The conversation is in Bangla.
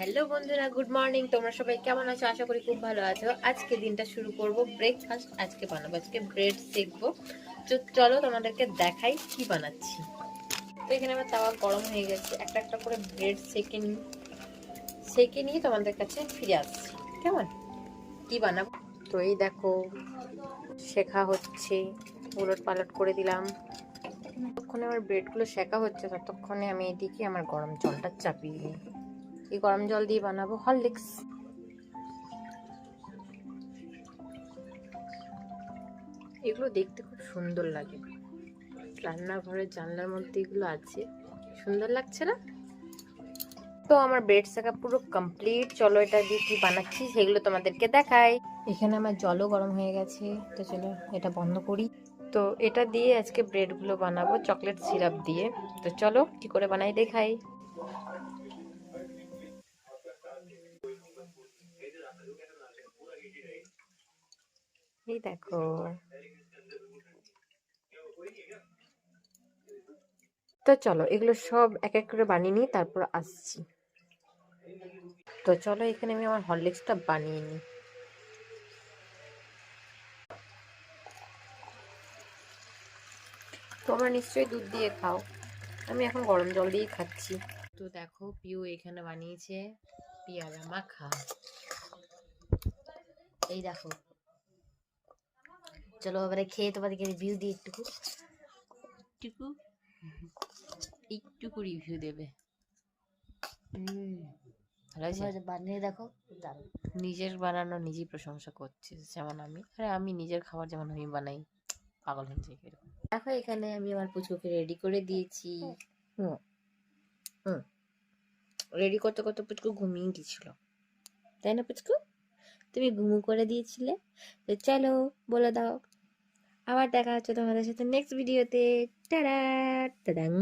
হ্যালো বন্ধুরা, গুড মর্নিং। তোমরা সবাই কেমন আছো? আশা করি খুব ভালো আছো। আজকে দিনটা শুরু করব ব্রেকফাস্ট আজকে বানাবো, আজকে ব্রেড সেকবো। তো চলো তোমাদেরকে দেখাই কি বানাচ্ছি। তো এখানে আমার তাওয়া গরম হয়ে গেছে, একটা একটা করে ব্রেড সেকে নিয়ে তোমাদের কাছে ফিরে আসছি। কেমন কি বানাবো? তো এই দেখো শেখা হচ্ছে, উলট পালট করে দিলাম। যতক্ষণে আমার ব্রেডগুলো শেখা হচ্ছে ততক্ষণে আমি এদিকে আমার গরম জলটা চাপিয়ে নিই। এই গরম জল দিয়ে বানাবো হরলিক্স। এগুলো দেখতে খুব সুন্দর লাগে, রান্নাঘরের জানলার মধ্যে এগুলো আছে, সুন্দর লাগছে না? তো আমার ব্রেড শেকা পুরো কমপ্লিট। চলো এটা দিয়ে কি বানাচ্ছি সেগুলো তোমাদেরকে দেখাই। এখানে আমার জলও গরম হয়ে গেছে, তো চলো এটা বন্ধ করি। তো এটা দিয়ে আজকে ব্রেডগুলো বানাবো চকলেট সিরাপ দিয়ে। তো চলো কি করে বানাই দেখাই। এই দেখো, তো চলো এগুলো সব এক এক করে বানিয়ে নিই, তারপর আসছি। তো চলো এখানে আমি আমার হরলিক্সটা বানিয়ে নিই। তোমরা নিশ্চয়ই দুধ দিয়ে খাও, আমি এখন গরম জল দিয়ে খাচ্ছি। তো দেখো পিউ এখানে বানিয়েছে পেয়ারা মাখা। এই দেখো, চলো এবারে খেয়ে তোমাদেরকে রিভিউ দিই। একটুকু একটুকু রিভিউ দেবে। ভালো আছে? বানিয়ে দেখো, নিজের বানানো নিজেই প্রশংসা করছিস যেমন আমি। আরে আমি নিজের খাবার যেমন আমি বানাই, পাগল হয়ে যাই এরকম। দেখো এখানে আমি আমার পুচকুকে রেডি করে দিয়েছি। হুম হুম রেডি করতে করতে পুচকু ঘুমিয়ে গেছিল, তাই না পুচকু? তুমি ঘুমু করে দিয়েছিলে। তো চলো বলে দাও, আবার দেখা হচ্ছে তোমাদের সাথে নেক্সট ভিডিওতে। টাটা টাডাং।